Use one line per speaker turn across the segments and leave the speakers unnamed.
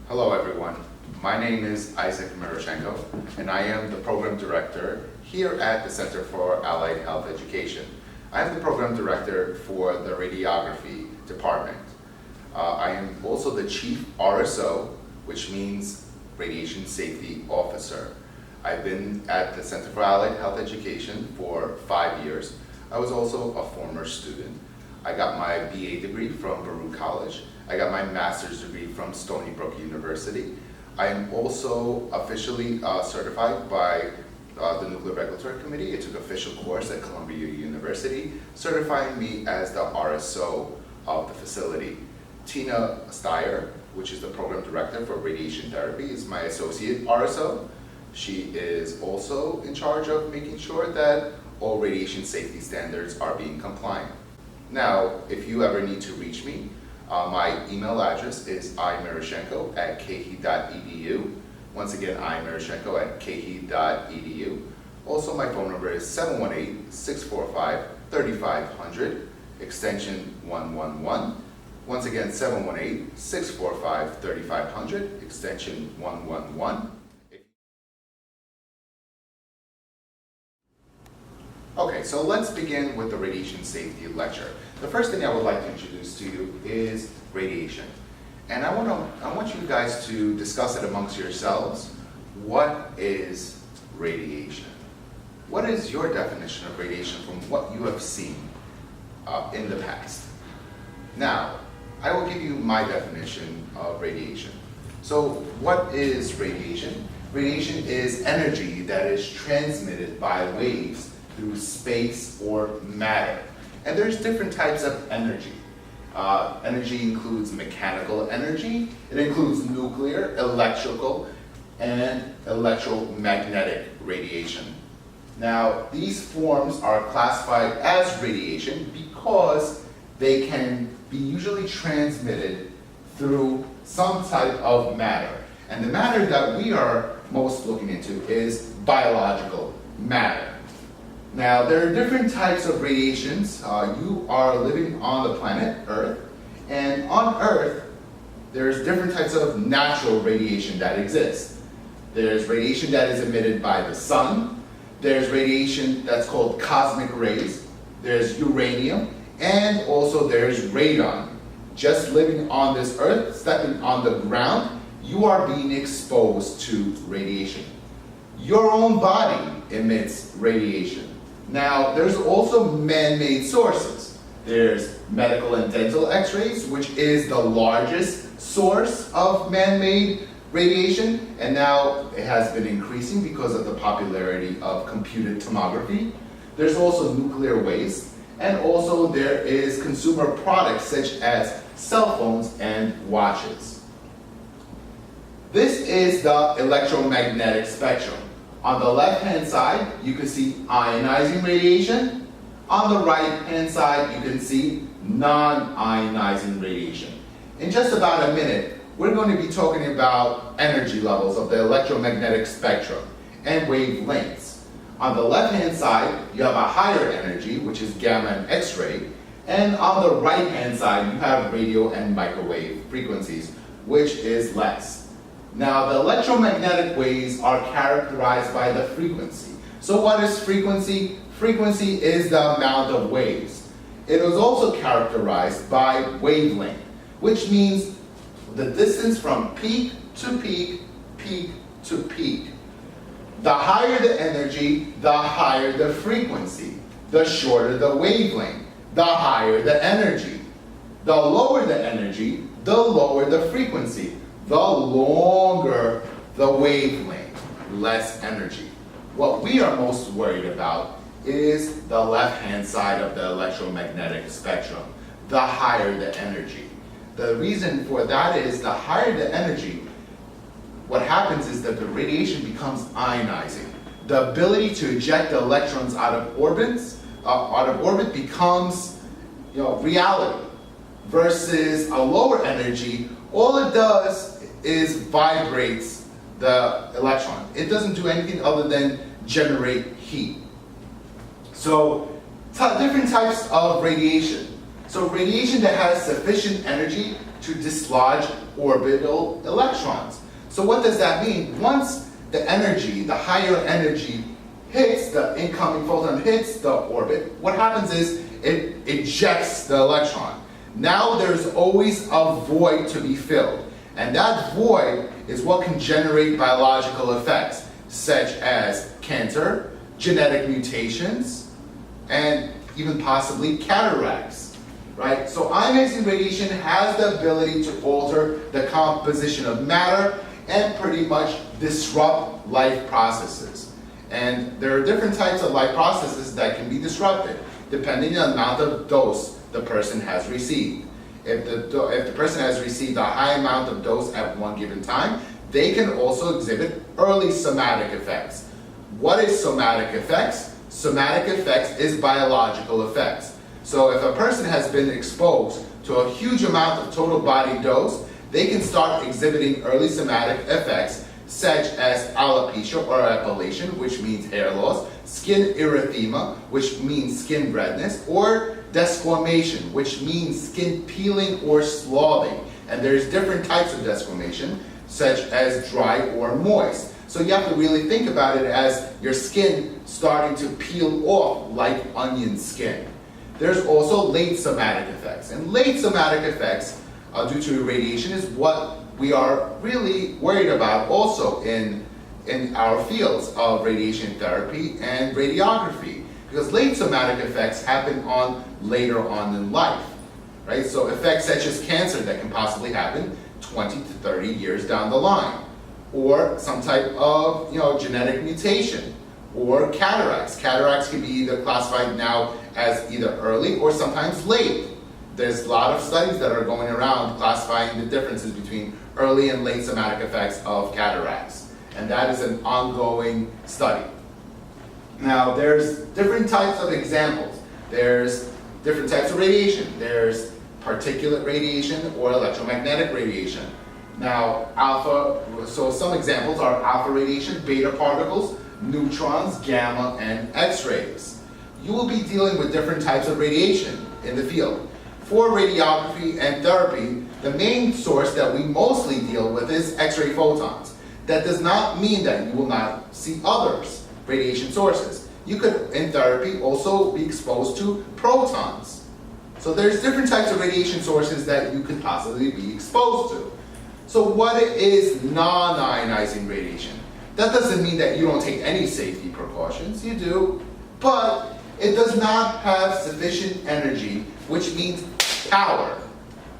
Hello everyone, my name is Isaac Miroshenko and I am the Program Director here at the Center for Allied Health Education. I am the Program Director for the Radiography Department. I am also the Chief RSO, which means Radiation Safety Officer. I've been at the Center for Allied Health Education for 5 years. I was also a former student. I got my BA degree from Baruch College. I got my master's degree from Stony Brook University. I am also officially certified by the Nuclear Regulatory Committee. I took an official course at Columbia University, certifying me as the RSO of the facility. Tina Steyer, which is the Program Director for Radiation Therapy, is my associate RSO. She is also in charge of making sure that all radiation safety standards are being compliant. Now, if you ever need to reach me, my email address is imiroshenko@khe.edu. Once again, imiroshenko@khe.edu. Also, my phone number is 718-645-3500, extension 111. Once again, 718-645-3500, extension 111. Okay, so let's begin with the radiation safety lecture. The first thing I would like to introduce to you is radiation. And I want you guys to discuss it amongst yourselves. What is radiation? What is your definition of radiation from what you have seen in the past? Now, I will give you my definition of radiation. So what is radiation? Radiation is energy that is transmitted by waves through space or matter. And there's different types of energy. Energy includes mechanical energy, it includes nuclear, electrical, and electromagnetic radiation. Now, these forms are classified as radiation because they can be usually transmitted through some type of matter. And the matter that we are most looking into is biological matter. Now, there are different types of radiations. You are living on the planet Earth, and on Earth, there's different types of natural radiation that exists. There's radiation that is emitted by the sun. There's radiation that's called cosmic rays. There's uranium, and also there's radon. Just living on this Earth, stepping on the ground, you are being exposed to radiation. Your own body emits radiation. Now, there's also man-made sources. There's medical and dental x-rays, which is the largest source of man-made radiation, and now it has been increasing because of the popularity of computed tomography. There's also nuclear waste, and also there is consumer products such as cell phones and watches. This is the electromagnetic spectrum. On the left-hand side, you can see ionizing radiation. On the right-hand side, you can see non-ionizing radiation. In just about a minute, we're going to be talking about energy levels of the electromagnetic spectrum and wavelengths. On the left-hand side, you have a higher energy, which is gamma and X-ray. And on the right-hand side, you have radio and microwave frequencies, which is less. Now, the electromagnetic waves are characterized by the frequency. So what is frequency? Frequency is the amount of waves. It is also characterized by wavelength, which means the distance from peak to peak, peak to peak. The higher the energy, the higher the frequency. The shorter the wavelength, the higher the energy. The lower the energy, the lower the frequency. The longer the wavelength, less energy. What we are most worried about is the left-hand side of the electromagnetic spectrum, the higher the energy. The reason for that is the higher the energy, what happens is that the radiation becomes ionizing. The ability to eject the electrons out of orbit becomes reality. Versus a lower energy, all it does is vibrates the electron. It doesn't do anything other than generate heat. So, different types of radiation. So radiation that has sufficient energy to dislodge orbital electrons. So what does that mean? Once the energy, the higher energy, hits the incoming photon, hits the orbit, what happens is it ejects the electron. Now there's always a void to be filled. And that void is what can generate biological effects, such as cancer, genetic mutations, and even possibly cataracts, right? So ionizing radiation has the ability to alter the composition of matter and pretty much disrupt life processes. And there are different types of life processes that can be disrupted, depending on the amount of dose the person has received. If the person has received a high amount of dose at one given time, they can also exhibit early somatic effects. What is somatic effects? Somatic effects is biological effects. So if a person has been exposed to a huge amount of total body dose, they can start exhibiting early somatic effects such as alopecia or epilation, which means hair loss, skin erythema, which means skin redness, or desquamation, which means skin peeling or sloughing. And there's different types of desquamation, such as dry or moist. So you have to really think about it as your skin starting to peel off like onion skin. There's also late somatic effects. And late somatic effects due to radiation is what we are really worried about also in our fields of radiation therapy and radiography. Because late somatic effects happen later on in life, right? So effects such as cancer that can possibly happen 20 to 30 years down the line, or some type of genetic mutation, or cataracts. Cataracts can be either classified now as either early or sometimes late. There's a lot of studies that are going around classifying the differences between early and late somatic effects of cataracts, and that is an ongoing study. Now, there's different types of examples. There's different types of radiation. There's particulate radiation or electromagnetic radiation. Now, so some examples are alpha radiation, beta particles, neutrons, gamma, and X-rays. You will be dealing with different types of radiation in the field. For radiography and therapy, the main source that we mostly deal with is X-ray photons. That does not mean that you will not see others, radiation sources. You could, in therapy, also be exposed to protons. So there's different types of radiation sources that you could possibly be exposed to. So what is non-ionizing radiation? That doesn't mean that you don't take any safety precautions. You do, but it does not have sufficient energy, which means power,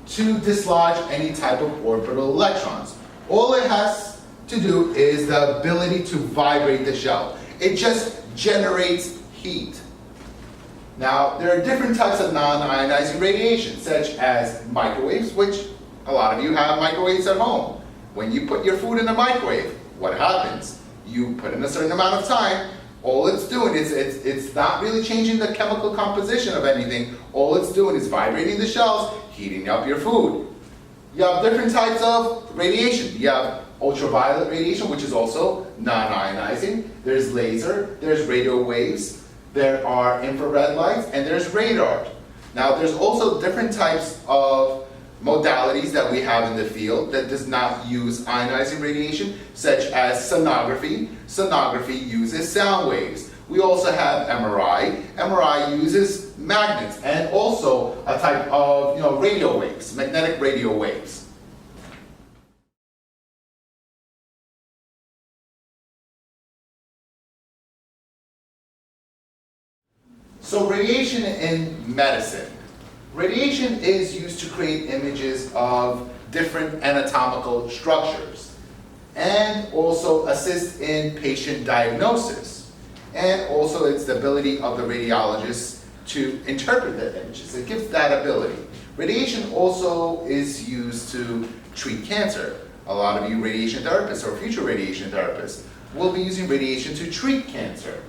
to dislodge any type of orbital electrons. All it has to do is the ability to vibrate the shell. It just generates heat. Now, there are different types of non-ionizing radiation, such as microwaves, which a lot of you have microwaves at home. When you put your food in the microwave, what happens? You put in a certain amount of time, all it's doing is it's not really changing the chemical composition of anything. All it's doing is vibrating the shells, heating up your food. You have different types of radiation. You have ultraviolet radiation, which is also non-ionizing. There's laser, there's radio waves, there are infrared lights, and there's radar. Now, there's also different types of modalities that we have in the field that does not use ionizing radiation, such as sonography. Sonography uses sound waves. We also have MRI. MRI uses magnets and also a type of radio waves, magnetic radio waves. So radiation in medicine. Radiation is used to create images of different anatomical structures and also assist in patient diagnosis. And also it's the ability of the radiologist to interpret the images. It gives that ability. Radiation also is used to treat cancer. A lot of you radiation therapists or future radiation therapists will be using radiation to treat cancer.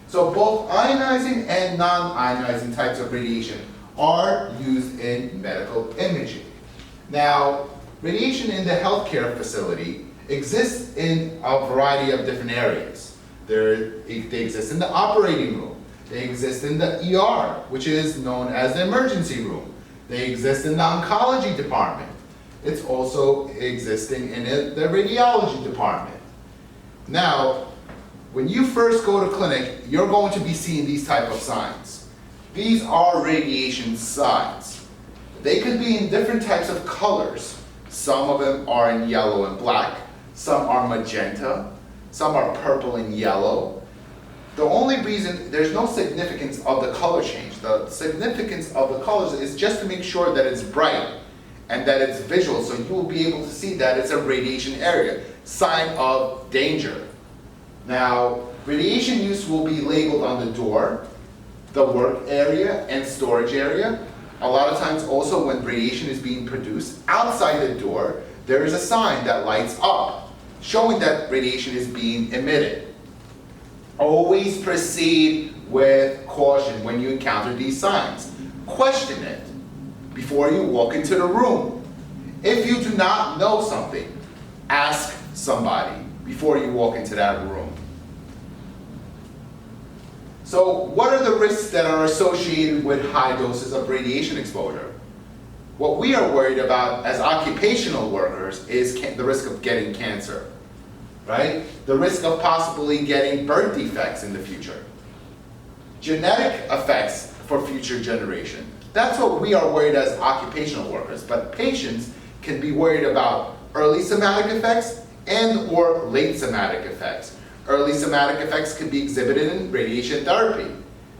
So both ionizing and non-ionizing types of radiation are used in medical imaging. Now, radiation in the healthcare facility exists in a variety of different areas. They exist in the operating room. They exist in the ER, which is known as the emergency room. They exist in the oncology department. It's also existing in the radiology department. Now, when you first go to clinic, you're going to be seeing these type of signs. These are radiation signs. They could be in different types of colors. Some of them are in yellow and black, some are magenta, some are purple and yellow. The only reason, there's no significance of the color change. The significance of the colors is just to make sure that it's bright and that it's visual, so you will be able to see that it's a radiation area, sign of danger. Now, radiation use will be labeled on the door, the work area, and storage area. A lot of times also when radiation is being produced outside the door, there is a sign that lights up, showing that radiation is being emitted. Always proceed with caution when you encounter these signs. Question it before you walk into the room. If you do not know something, ask somebody before you walk into that room. So what are the risks that are associated with high doses of radiation exposure? What we are worried about as occupational workers is the risk of getting cancer, right? The risk of possibly getting birth defects in the future. Genetic effects for future generation. That's what we are worried as occupational workers, but patients can be worried about early somatic effects and or late somatic effects. Early somatic effects can be exhibited in radiation therapy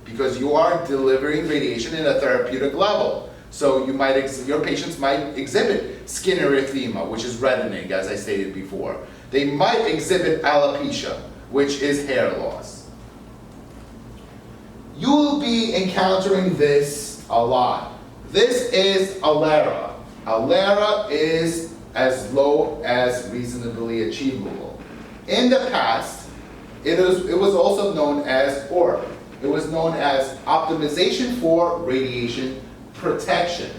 because you are delivering radiation in a therapeutic level. So your patients might exhibit skin erythema, which is reddening, as I stated before. They might exhibit alopecia, which is hair loss. You will be encountering this a lot. This is Alera. Alera is as low as reasonably achievable. In the past, it was also known as ORP. It was known as Optimization for Radiation Protection.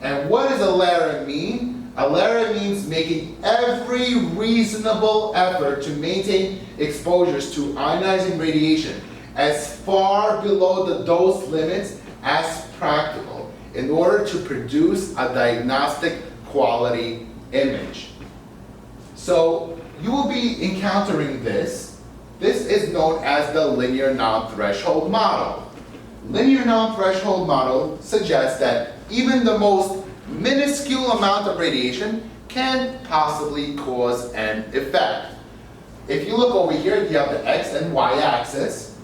And what does Alera mean? Alera means making every reasonable effort to maintain exposures to ionizing radiation as far below the dose limits as practical in order to produce a diagnostic quality image. So you will be encountering this. This is known as the linear non-threshold model. Linear non-threshold model suggests that even the most minuscule amount of radiation can possibly cause an effect. If you look over here, you have the X and Y axis.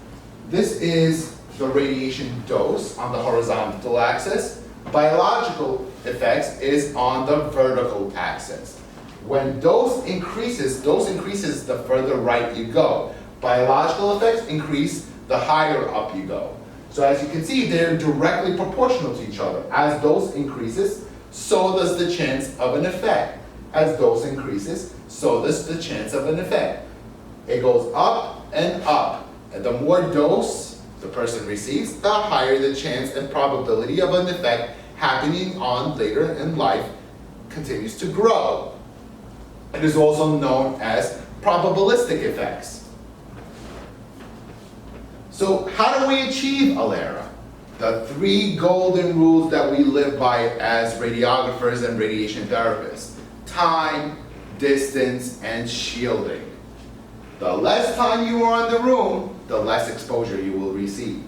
This is the radiation dose on the horizontal axis. Biological effects is on the vertical axis. When dose increases the further right you go. Biological effects increase the higher up you go. So as you can see, they're directly proportional to each other. As dose increases, so does the chance of an effect. As dose increases, so does the chance of an effect. It goes up and up. And the more dose the person receives, the higher the chance and probability of an effect happening on later in life continues to grow. It is also known as probabilistic effects. So how do we achieve Alera? The 3 golden rules that we live by as radiographers and radiation therapists: time, distance, and shielding. The less time you are in the room, the less exposure you will receive.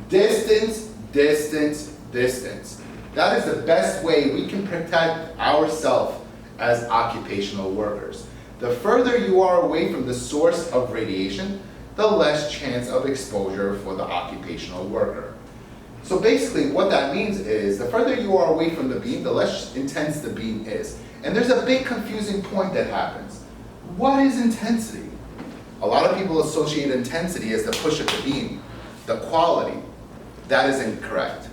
Distance, distance, distance. That is the best way we can protect ourselves as occupational workers. The further you are away from the source of radiation, the less chance of exposure for the occupational worker. So basically what that means is the further you are away from the beam, the less intense the beam is. And there's a big confusing point that happens. What is intensity? A lot of people associate intensity as the push of the beam, the quality. That is incorrect.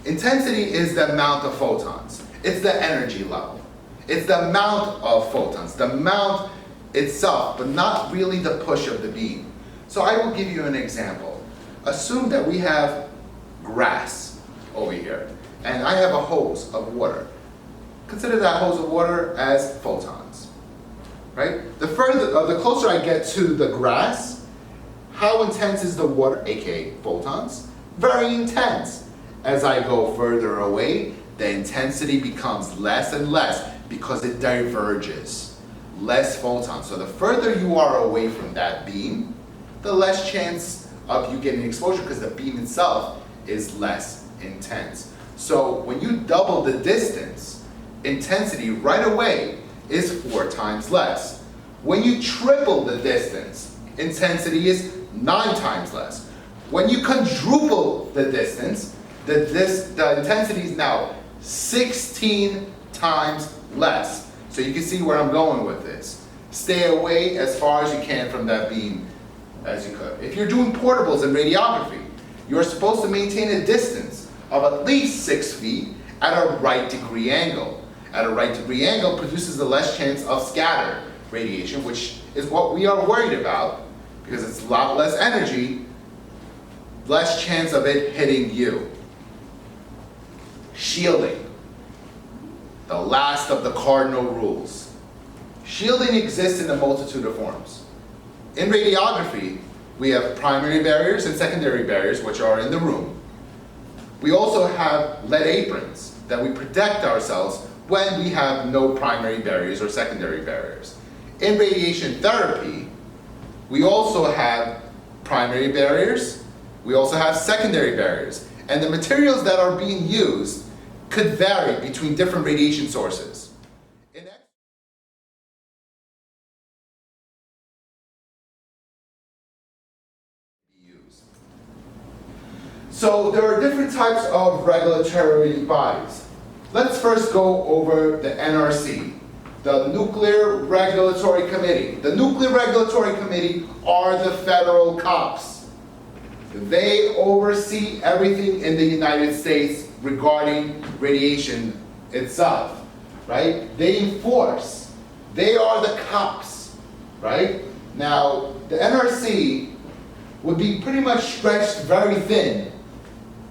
Intensity is the amount of photons. It's the energy level. It's the amount of photons, the amount itself, but not really the push of the beam. So I will give you an example. Assume that we have grass over here, and I have a hose of water. Consider that hose of water as photons, right? The closer I get to the grass, how intense is the water, aka photons? Very intense. As I go further away, the intensity becomes less and less because it diverges. Less photons. So the further you are away from that beam, the less chance of you getting exposure because the beam itself is less intense. So when you double the distance, intensity right away is 4 times less. When you triple the distance, intensity is 9 times less. When you quadruple the distance, the intensity is now 16 times less. So you can see where I'm going with this. Stay away as far as you can from that beam as you could. If you're doing portables in radiography, you're supposed to maintain a distance of at least 6 feet at a right degree angle. At a right degree angle produces a less chance of scatter radiation, which is what we are worried about because it's a lot less energy, less chance of it hitting you. Shielding, the last of the cardinal rules. Shielding exists in a multitude of forms. In radiography, we have primary barriers and secondary barriers, which are in the room. We also have lead aprons that we protect ourselves when we have no primary barriers or secondary barriers. In radiation therapy, we also have primary barriers, we also have secondary barriers, and the materials that are being used could vary between different radiation sources. So there are different types of regulatory bodies. Let's first go over the NRC, the Nuclear Regulatory Committee. The Nuclear Regulatory Committee are the federal cops. They oversee everything in the United States regarding radiation itself, right? They enforce. They are the cops, right? Now, the NRC would be pretty much stretched very thin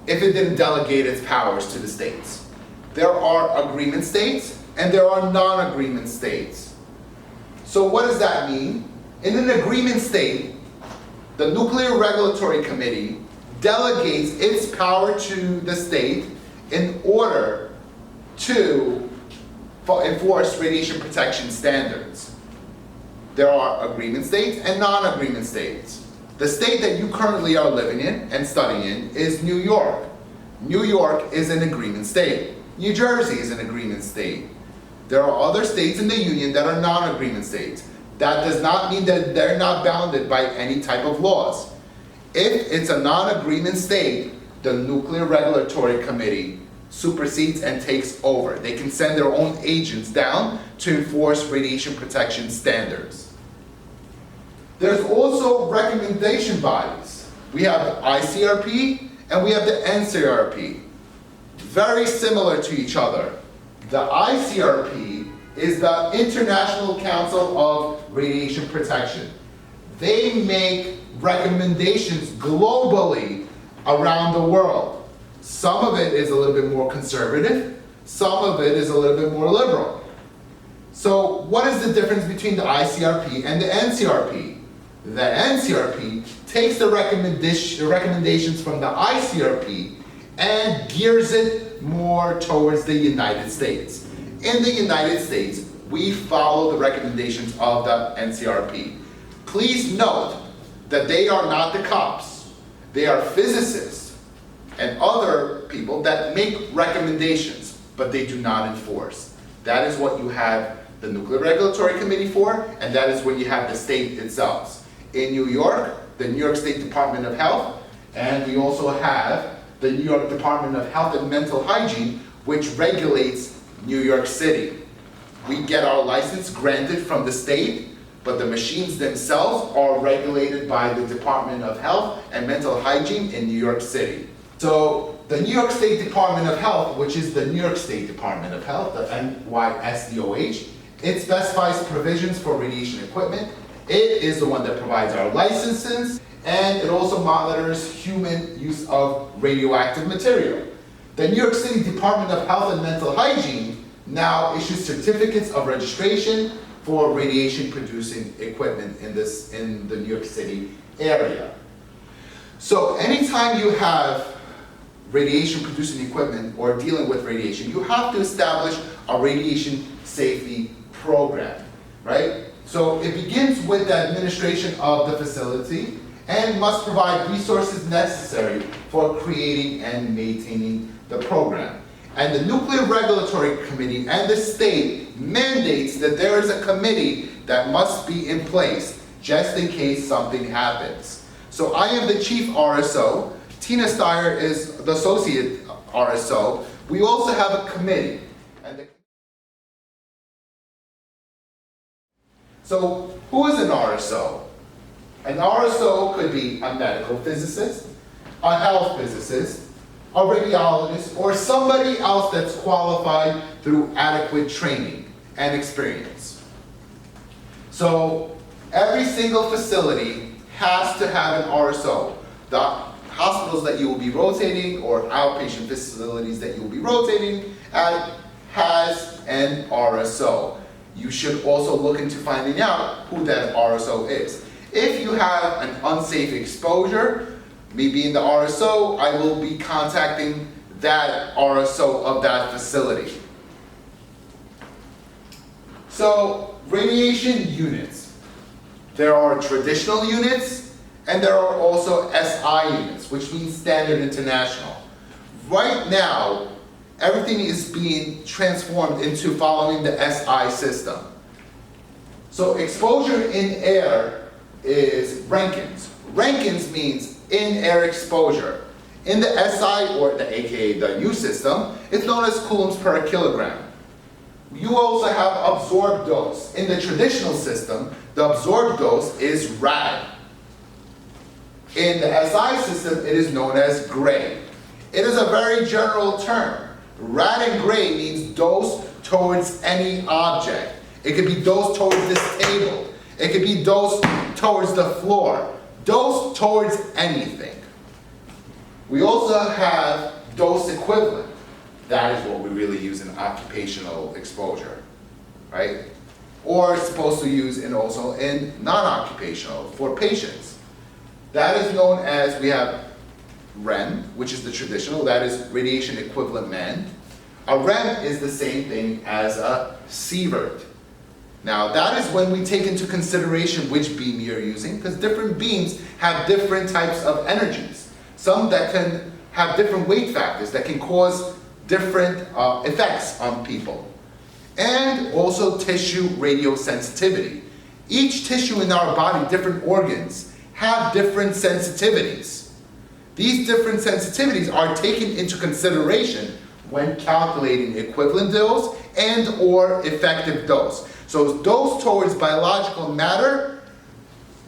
if it didn't delegate its powers to the states. There are agreement states and there are non-agreement states. So what does that mean? In an agreement state, the Nuclear Regulatory Committee delegates its power to the state in order to enforce radiation protection standards. There are agreement states and non-agreement states. The state that you currently are living in and studying in is New York. New York is an agreement state. New Jersey is an agreement state. There are other states in the Union that are non-agreement states. That does not mean that they're not bounded by any type of laws. If it's a non-agreement state, the Nuclear Regulatory Committee supersedes and takes over. They can send their own agents down to enforce radiation protection standards. There's also recommendation bodies. We have the ICRP and we have the NCRP. Very similar to each other. The ICRP is the International Council of Radiation Protection. They make recommendations globally around the world. Some of it is a little bit more conservative, some of it is a little bit more liberal. So what is the difference between the ICRP and the NCRP? The NCRP takes the recommendations from the ICRP and gears it more towards the United States. In the United States, we follow the recommendations of the NCRP. Please note that they are not the cops. They are physicists and other people that make recommendations, but they do not enforce. That is what you have the Nuclear Regulatory Committee for, and that is what you have the state itself. In New York, the New York State Department of Health, and we also have the New York Department of Health and Mental Hygiene, which regulates New York City. We get our license granted from the state, but the machines themselves are regulated by the Department of Health and Mental Hygiene in New York City. So the New York State Department of Health, which is the New York State Department of Health, the NYSDOH, it specifies provisions for radiation equipment. It is the one that provides our licenses, and it also monitors human use of radioactive material. The New York City Department of Health and Mental Hygiene now issues certificates of registration for radiation producing equipment in the New York City area. So anytime you have radiation producing equipment or dealing with radiation, you have to establish a radiation safety program, right? So it begins with the administration of the facility and must provide resources necessary for creating and maintaining the program. And the Nuclear Regulatory Committee and the state mandates that there is a committee that must be in place just in case something happens. So I am the chief RSO, Tina Steyer is the associate RSO. We also have a committee. So who is an RSO? An RSO could be a medical physicist, a health physicist, a radiologist, or somebody else that's qualified through adequate training and experience. So every single facility has to have an RSO. The hospitals that you will be rotating or outpatient facilities that you will be rotating at has an RSO. You should also look into finding out who that RSO is. If you have an unsafe exposure, me being the RSO, I will be contacting that RSO of that facility. So, radiation units. There are traditional units, and there are also SI units, which means Standard International. Right now, everything is being transformed into following the SI system. So exposure in air is Rankins. Rankins means in-air exposure. In the SI, or the AKA the U system, it's known as coulombs per kilogram. You also have absorbed dose. In the traditional system, the absorbed dose is rad. In the SI system, it is known as gray. It is a very general term. Rad and gray means dose towards any object. It could be dose towards this table. It could be dose towards the floor. Dose towards anything. We also have dose equivalent. That is what we really use in occupational exposure, right? Or supposed to use also in non-occupational for patients. That is known as, we have REM, which is the traditional, that is radiation equivalent MEN. A REM is the same thing as a sievert. Now that is when we take into consideration which beam you're using, because different beams have different types of energies. Some that can have different weight factors that can cause different effects on people. And also tissue radiosensitivity. Each tissue in our body, different organs, have different sensitivities. These different sensitivities are taken into consideration when calculating equivalent dose and or effective dose. So dose towards biological matter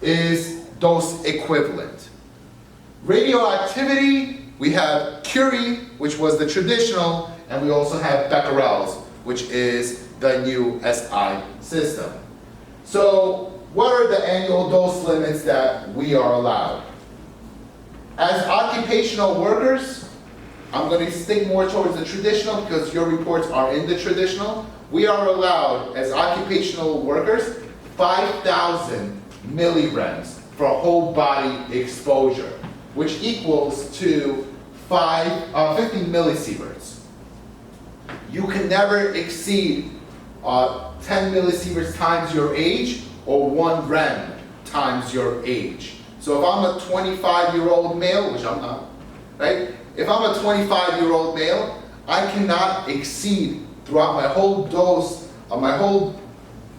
is dose equivalent. Radioactivity, we have Curie, which was the traditional, and we also have Becquerel's, which is the new SI system. So what are the annual dose limits that we are allowed? As occupational workers, I'm going to stick more towards the traditional because your reports are in the traditional. We are allowed, as occupational workers, 5,000 millirems for a whole body exposure, which equals to 50 millisieverts. You can never exceed 10 millisieverts times your age or 1 rem times your age. So if I'm a 25-year-old male, which I'm not, right? If I'm a 25-year-old male, I cannot exceed throughout my whole dose, my whole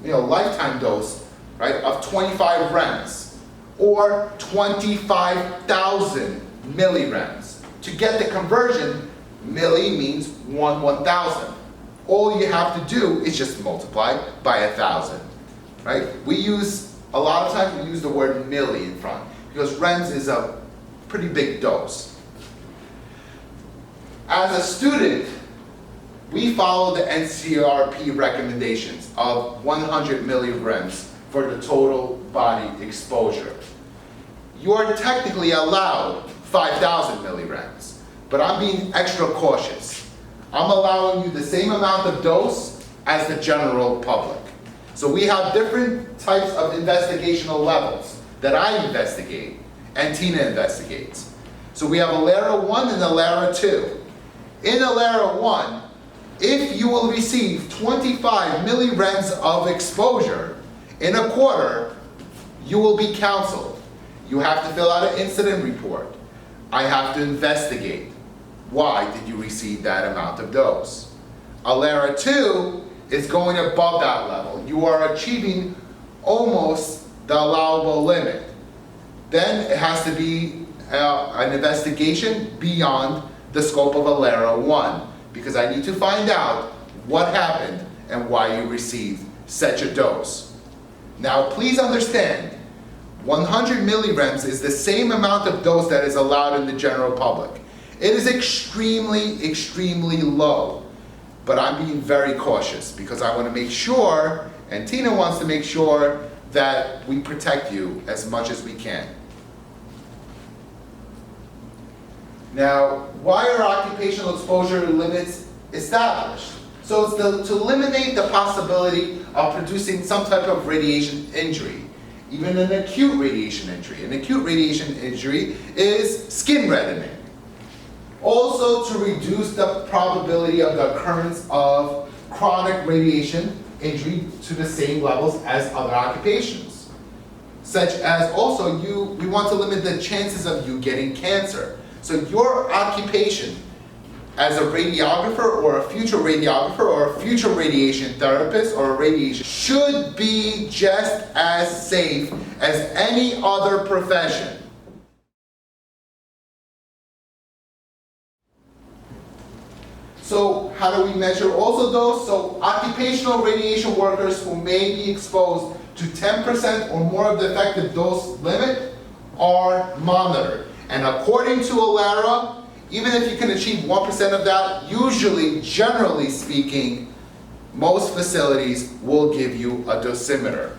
lifetime dose, right, of 25 rems or 25,000 millirems. To get the conversion, milli means 1/1000. All you have to do is just multiply by 1,000, right? We use, a lot of times we use the word milli in front because rems is a pretty big dose. As a student, we follow the NCRP recommendations of 100 millirems for the total body exposure. You are technically allowed 5,000 millirems, but I'm being extra cautious. I'm allowing you the same amount of dose as the general public. So we have different types of investigational levels that I investigate and Tina investigates. So we have ALARA 1 and ALARA 2. In ALARA 1, if you will receive 25 millirems of exposure in a quarter, you will be counseled. You have to fill out an incident report. I have to investigate. Why did you receive that amount of dose? ALARA 2 is going above that level. You are achieving almost the allowable limit. Then it has to be an investigation beyond the scope of ALARA 1, because I need to find out what happened and why you received such a dose. Now please understand, 100 millirems is the same amount of dose that is allowed in the general public. It is extremely, extremely low, but I'm being very cautious because I want to make sure, and Tina wants to make sure, that we protect you as much as we can. Now, why are occupational exposure limits established? So it's to eliminate the possibility of producing some type of radiation injury, even an acute radiation injury. An acute radiation injury is skin reddening. Also to reduce the probability of the occurrence of chronic radiation injury to the same levels as other occupations. Such as also we want to limit the chances of you getting cancer. So your occupation as a radiographer or a future radiographer or a future radiation therapist or a radiation should be just as safe as any other profession. So how do we measure also dose? So occupational radiation workers who may be exposed to 10% or more of the effective dose limit are monitored. And according to ALARA, even if you can achieve 1% of that, usually, generally speaking, most facilities will give you a dosimeter.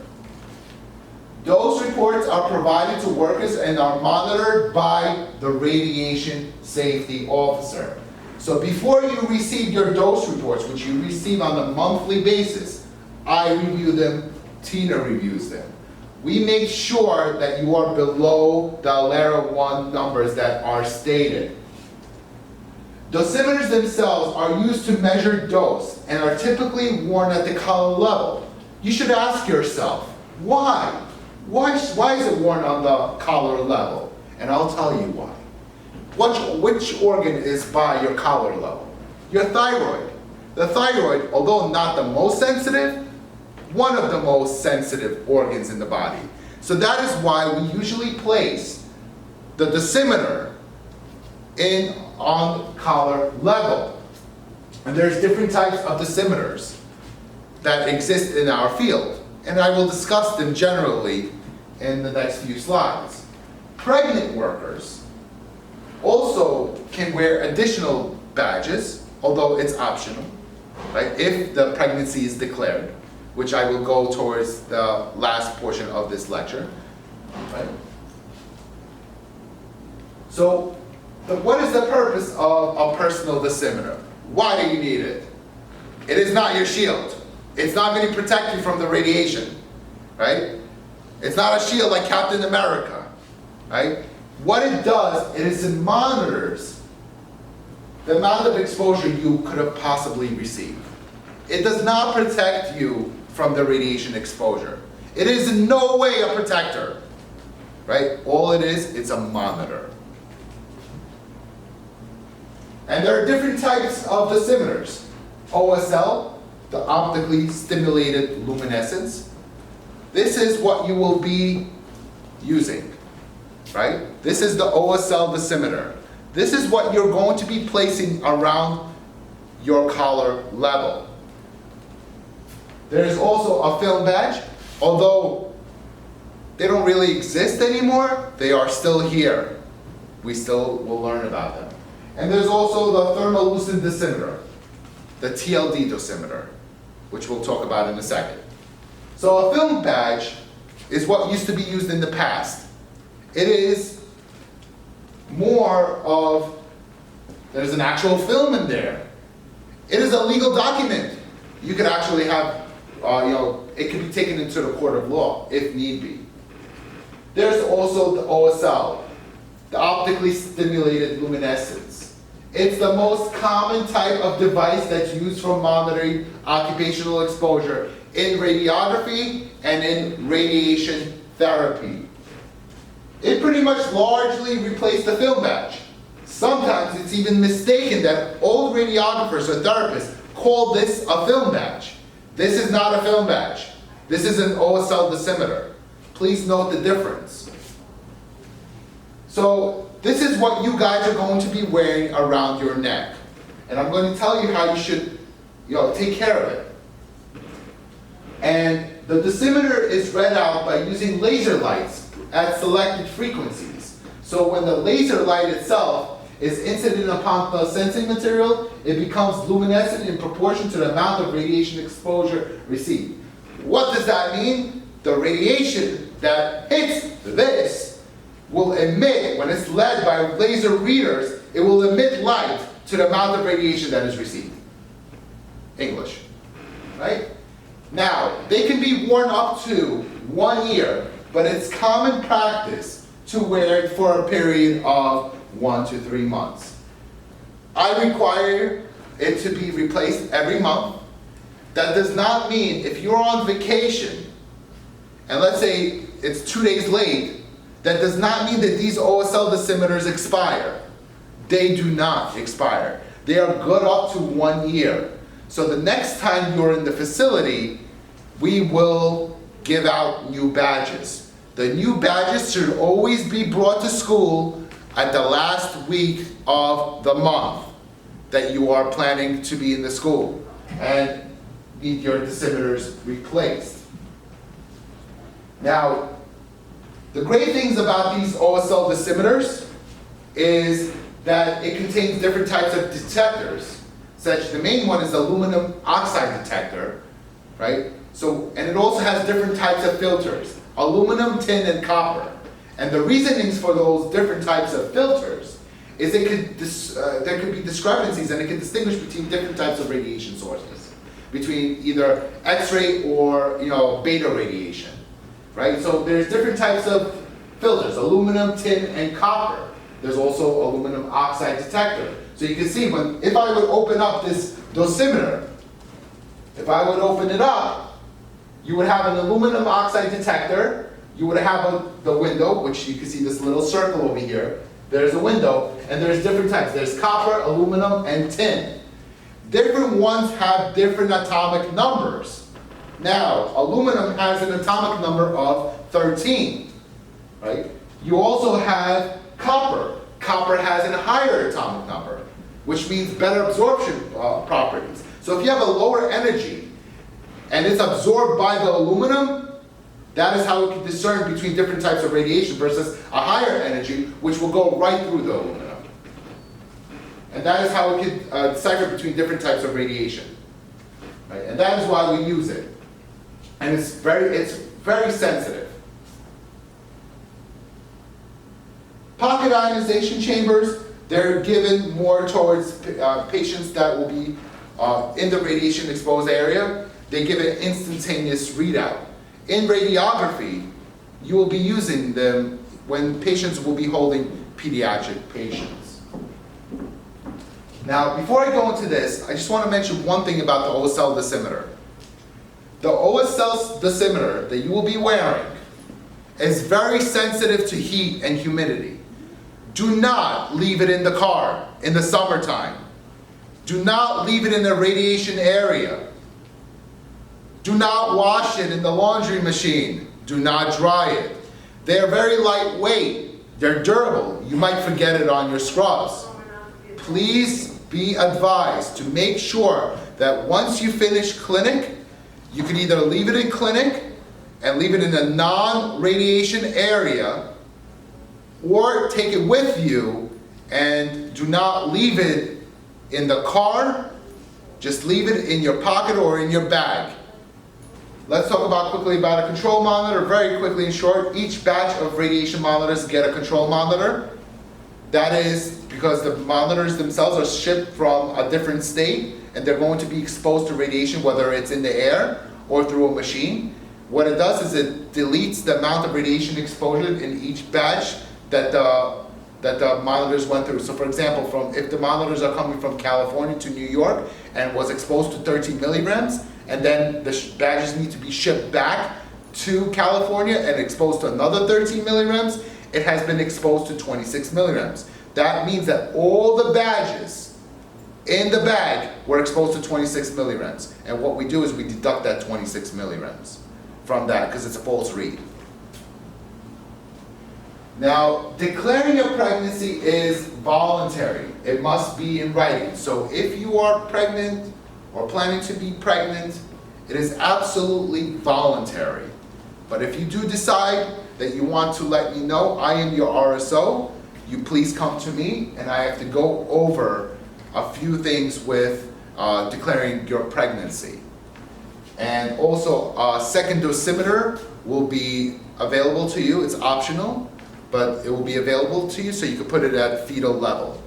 Dose reports are provided to workers and are monitored by the radiation safety officer. So before you receive your dose reports, which you receive on a monthly basis, I review them, Tina reviews them. We make sure that you are below the ALARA 1 numbers that are stated. Dosimeters themselves are used to measure dose and are typically worn at the collar level. You should ask yourself, why? Why is it worn on the collar level? And I'll tell you why. Which organ is by your collar level? Your thyroid. The thyroid, although not the most sensitive, one of the most sensitive organs in the body. So that is why we usually place the dosimeter on collar level. And there's different types of dosimeters that exist in our field, and I will discuss them generally in the next few slides. Pregnant workers also can wear additional badges, although it's optional, right, if the pregnancy is declared, which I will go towards the last portion of this lecture. Right? So, what is the purpose of a personal dosimeter? Why do you need it? It is not your shield. It's not going to protect you from the radiation, right? It's not a shield like Captain America, right? What it does is it monitors the amount of exposure you could have possibly received. It does not protect you from the radiation exposure. It is in no way a protector, right? All it is, it's a monitor. And there are different types of dosimeters. OSL, the optically stimulated luminescence. This is what you will be using, right? This is the OSL dosimeter. This is what you're going to be placing around your collar level. There is also a film badge, although they don't really exist anymore, they are still here. We still will learn about them. And there's also the thermolucent dosimeter, the TLD dosimeter, which we'll talk about in a second. So a film badge is what used to be used in the past. It is more of, there's an actual film in there. It is a legal document. You could actually have, it could be taken into the court of law if need be. There's also the OSL,
the optically stimulated luminescence. It's the most common type of device that's used for monitoring occupational exposure in radiography and in radiation therapy. It pretty much largely replaced the film badge. Sometimes it's even mistaken that old radiographers or therapists call this a film badge. This is not a film badge. This is an OSL dosimeter. Please note the difference. So this is what you guys are going to be wearing around your neck. And I'm going to tell you how you should take care of it. And the dosimeter is read out by using laser lights at selected frequencies. So when the laser light itself is incident upon the sensing material, it becomes luminescent in proportion to the amount of radiation exposure received. What does that mean? The radiation that hits this will emit, when it's led by laser readers, it will emit light to the amount of radiation that is received. English, right? Now, they can be worn up to 1 year, but it's common practice to wear it for a period of 1 to 3 months. I require it to be replaced every month. That does not mean if you're on vacation, and let's say it's 2 days late, that does not mean that these OSL dosimeters expire. They do not expire. They are good up to 1 year. So the next time you're in the facility, we will give out new badges. The new badges should always be brought to school at the last week of the month that you are planning to be in the school and need your dosimeters replaced. Now, the great things about these OSL dosimeters is that it contains different types of detectors. Such, the main one is the aluminum oxide detector, right? So, and it also has different types of filters, aluminum, tin, and copper. And the reasonings for those different types of filters is there could be discrepancies, and it can distinguish between different types of radiation sources, between either X-ray or beta radiation, right? So there's different types of filters, aluminum, tin, and copper. There's also aluminum oxide detector. So you can see if I would open up this dosimeter, if I would open it up, you would have an aluminum oxide detector. You would have the window, which you can see this little circle over here. There's a window, and there's different types. There's copper, aluminum, and tin. Different ones have different atomic numbers. Now, aluminum has an atomic number of 13, right? You also have copper. Copper has a higher atomic number, which means better absorption properties. So if you have a lower energy, and it's absorbed by the aluminum, that is how it can discern between different types of radiation versus a higher energy, which will go right through the aluminum. And that is how it can decipher between different types of radiation. Right? And that is why we use it. And it's very sensitive. Pocket ionization chambers, they're given more towards patients that will be in the radiation exposed area. They give an instantaneous readout. In radiography, you will be using them when patients will be holding pediatric patients. Now, before I go into this, I just want to mention one thing about the OSL dosimeter. The OSL dosimeter that you will be wearing is very sensitive to heat and humidity. Do not leave it in the car in the summertime. Do not leave it in the radiation area. Do not wash it in the laundry machine. Do not dry it. They are very lightweight. They're durable. You might forget it on your scrubs. Please be advised to make sure that once you finish clinic, you can either leave it in clinic and leave it in a non-radiation area, or take it with you and do not leave it in the car. Just leave it in your pocket or in your bag. Let's talk quickly about a control monitor. Very quickly and short, each batch of radiation monitors get a control monitor. That is because the monitors themselves are shipped from a different state, and they're going to be exposed to radiation, whether it's in the air or through a machine. What it does is it deletes the amount of radiation exposure in each batch that the that the monitors went through. So for example, if the monitors are coming from California to New York and was exposed to 13 milligrams, and then the badges need to be shipped back to California and exposed to another 13 milligrams, it has been exposed to 26 milligrams. That means that all the badges in the bag were exposed to 26 milligrams. And what we do is we deduct that 26 milligrams from that because it's a false read. Now, declaring a pregnancy is voluntary. It must be in writing. So if you are pregnant or planning to be pregnant, it is absolutely voluntary. But if you do decide that you want to let me know, I am your RSO, you please come to me and I have to go over a few things with declaring your pregnancy. And also, a second dosimeter will be available to you. It's optional, but it will be available to you so you can put it at fetal level.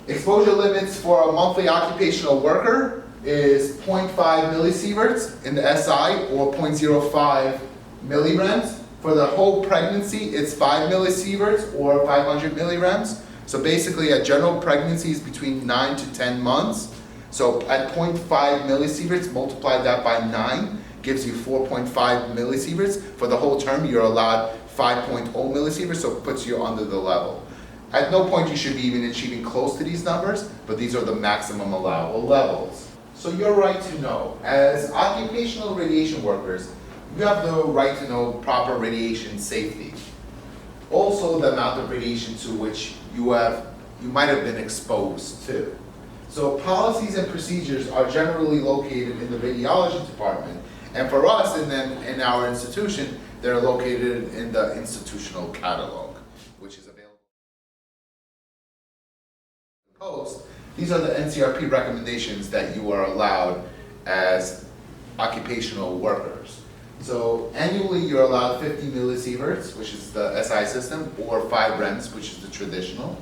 Exposure limits for a monthly occupational worker is 0.5 millisieverts in the SI or 0.05 milligrams. For the whole pregnancy, it's 5 millisieverts or 500 milligrams. So basically a general pregnancy is between 9 to 10 months. So at 0.5 millisieverts, multiply that by 9, gives you 4.5 millisieverts. For the whole term, you're allowed 5.0 millisieverts, so it puts you under the level. At no point you should be even achieving close to these numbers, but these are the maximum allowable levels. So your right to know. As occupational radiation workers, you have the right to know proper radiation safety. Also the amount of radiation to which you might have been exposed to. So policies and procedures are generally located in the radiology department, and for us in our institution, they're located in the institutional catalog, which is available. Post. These are the NCRP recommendations that you are allowed as occupational workers. So annually you're allowed 50 millisieverts, which is the SI system, or 5 REMs, which is the traditional.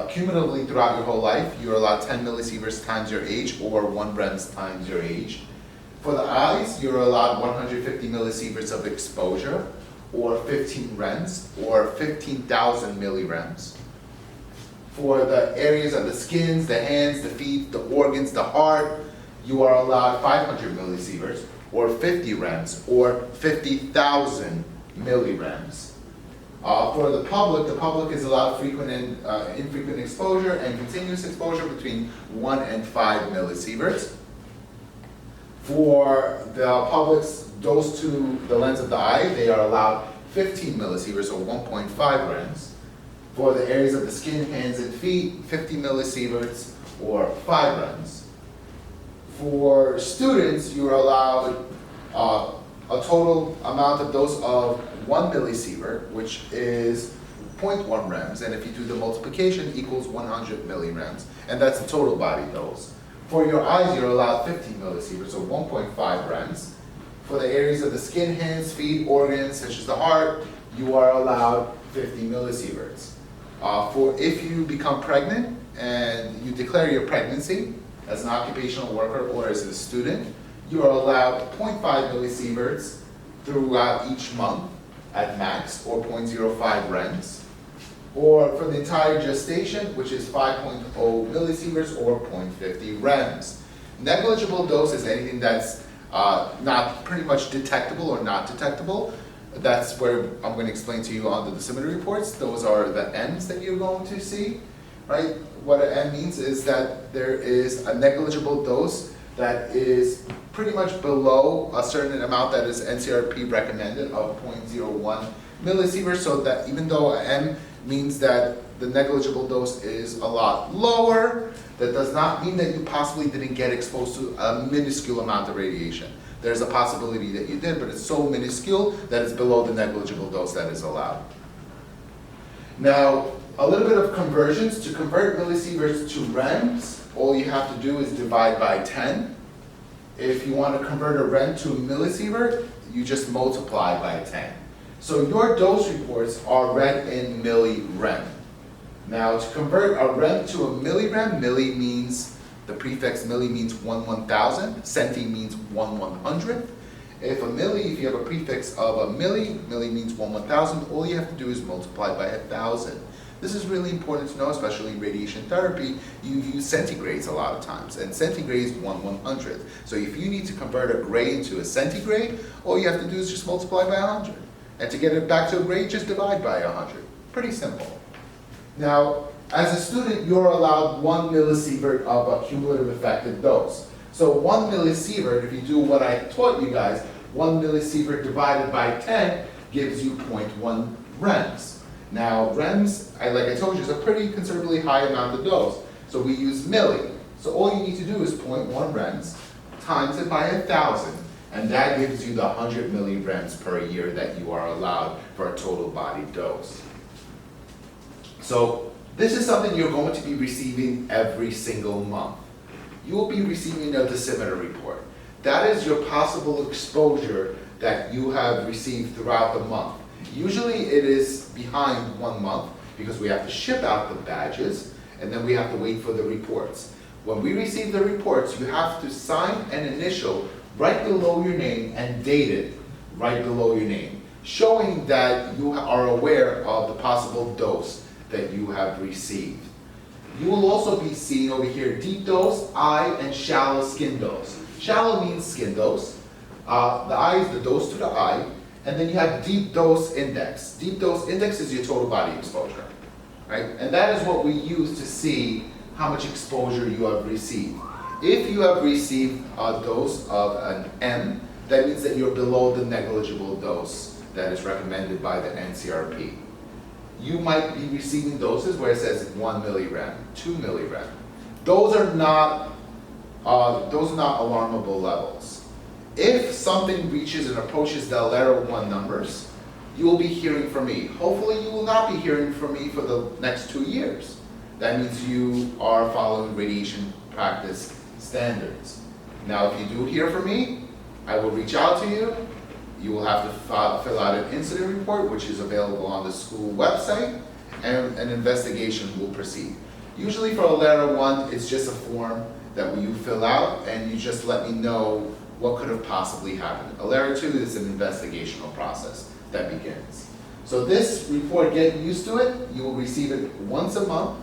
Cumulatively throughout your whole life, you're allowed 10 millisieverts times your age, or 1 REMs times your age. For the eyes, you're allowed 150 millisieverts of exposure, or 15 REMs, or 15,000 millirems. For the areas of the skins, the hands, the feet, the organs, the heart, you are allowed 500 millisieverts, or 50 REMs, or 50,000 millirems. For the public is allowed frequent and infrequent exposure and continuous exposure between 1 and 5 millisieverts. For the public's dose to the lens of the eye, they are allowed 15 millisieverts, or 1.5 REMs. For the areas of the skin, hands, and feet, 50 millisieverts, or 5 REMs. For students, you are allowed a total amount of dose of 1 millisievert, which is 0.1 REMs, and if you do the multiplication, equals 100 millirems, and that's the total body dose. For your eyes, you're allowed 15 millisieverts, or 1.5 REMs. For the areas of the skin, hands, feet, organs, such as the heart, you are allowed 50 millisieverts. For if you become pregnant and you declare your pregnancy as an occupational worker or as a student, you are allowed 0.5 millisieverts throughout each month at max, or 0.05 REMs. Or for the entire gestation, which is 5.0 millisieverts, or 0.50 REMs. Negligible dose is anything that's not pretty much detectable or not detectable. That's where I'm going to explain to you on the dosimetry reports. Those are the M's that you're going to see, right? What an M means is that there is a negligible dose that is pretty much below a certain amount that is NCRP recommended of 0.01 millisieverts, so that even though M means that the negligible dose is a lot lower, that does not mean that you possibly didn't get exposed to a minuscule amount of radiation. There's a possibility that you did, but it's so minuscule that it's below the negligible dose that is allowed. Now, a little bit of conversions. To convert millisieverts to REMs, all you have to do is divide by 10. If you want to convert a REM to a millisievert, you just multiply by 10. So your dose reports are read in millirem. Now, to convert a REM to a millirem, milli means, the prefix milli means 1/1000, centi means 1/100th. If you have a prefix of a milli means 1/1000, all you have to do is multiply by 1,000. This is really important to know, especially in radiation therapy. You use centigrades a lot of times, and centigrade is 1/100th. So if you need to convert a grade into a centigrade, all you have to do is just multiply by 100. And to get it back to a grade, just divide by 100. Pretty simple. Now, as a student, you're allowed 1 millisievert of a cumulative effective dose. So 1 millisievert, if you do what I taught you guys, 1 millisievert divided by 10 gives you 0.1 rems. Now, rems, like I told you, is a pretty considerably high amount of dose. So we use milli. So all you need to do is 0.1 rems times it by 1,000, and that gives you the 100 millirems per year that you are allowed for a total body dose. So this is something you're going to be receiving every single month. You will be receiving a dosimeter report. That is your possible exposure that you have received throughout the month. Usually it is behind 1 month because we have to ship out the badges and then we have to wait for the reports. When we receive the reports, you have to sign an initial right below your name and date it right below your name, showing that you are aware of the possible dose that you have received. You will also be seeing over here deep dose, eye, and shallow skin dose. Shallow means skin dose. The eye is the dose to the eye. And then you have deep dose index. Deep dose index is your total body exposure, right? And that is what we use to see how much exposure you have received. If you have received a dose of an M, that means that you're below the negligible dose that is recommended by the NCRP. You might be receiving doses where it says 1 millirem, 2 millirem. Those are not alarmable levels. If something reaches and approaches the Alera 1 numbers, you will be hearing from me. Hopefully you will not be hearing from me for the next 2 years. That means you are following radiation practice standards. Now if you do hear from me, I will reach out to you. You will have to fill out an incident report, which is available on the school website, and an investigation will proceed. Usually for Alera 1, it's just a form that you fill out and you just let me know what could have possibly happened. Alera 2 is an investigational process that begins. So this report, get used to it. You will receive it once a month,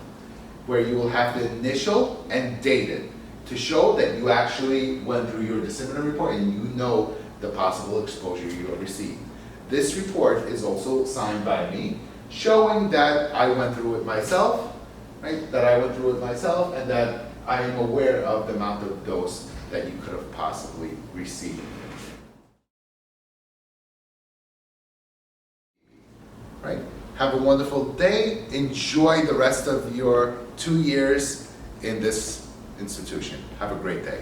where you will have to initial and date it to show that you actually went through your dosimeter report and you know the possible exposure you have received. This report is also signed by me, showing that I went through it myself, right? That I went through it myself, and that I am aware of the amount of dose that you could have possibly received. Right? Have a wonderful day. Enjoy the rest of your 2 years in this institution. Have a great day.